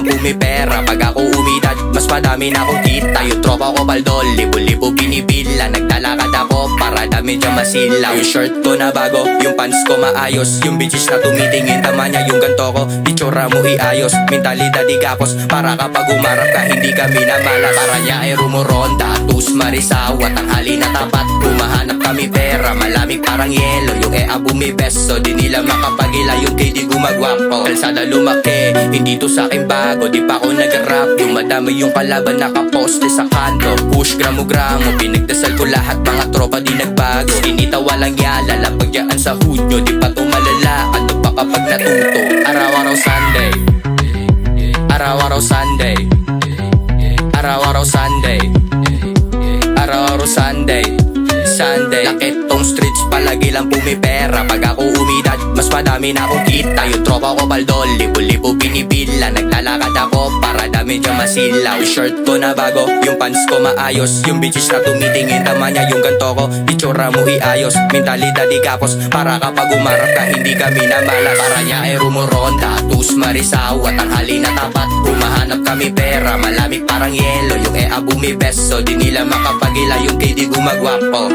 lang pumipera. Pag ako umidad, mas madami na akong kita. Yung tropa ko baldol, libo-libo binibila. Naglalakad ako para dami dyan masilaw. Yung shirt ko na bago, yung pants ko maayos. Yung bitches na tumitingin, tama niya yung ganto ko. Itsura mo iayos, mentalidad igapos. Para kapag umarap ka, hindi kami na malas. Para niya ay rumuronda, tus marisaw. At ang hali na tapat, humahanap kami pera. Malamig parang yelo, yung bumibeso. Di nila makapagila yung kay di gumagwapo. Kalsada lumaki, hindi to sa'kin bago. Di pa ako nag-rap, yung madami yung kalaban nakaposte sa kanto. Push gramo-gramo, pinagdasal ko lahat. Mga tropa di nagbago, kinita walang yala. Lapagyaan sa hudyo, di pa to malala. Ano pa kapag natuto? Araw-araw Sunday, araw-araw Sunday, araw-araw Sunday, araw-araw Sunday, Sunday. Lakit tong streets, palagi lang pumipera. Pag ako umidad, mas madami na akong kita. Yung tropa ko baldol, libo-libo binibila. Naglalakad ako para dami dyan masilaw. Yung shirt ko na bago, yung pants ko maayos. Yung bitches na tumitingin, tama niya yung ganto ko. Itsura mo iayos, mentalidad igapos. Para kapag umarap ka, hindi kami na malas. Para niya ay rumuronda, tus marisaw. At ang hali na tapat, humahanap kami pera. Malamig parang yelo, yung bumibeso. Di nila makapagila yung kay di gumagwapo.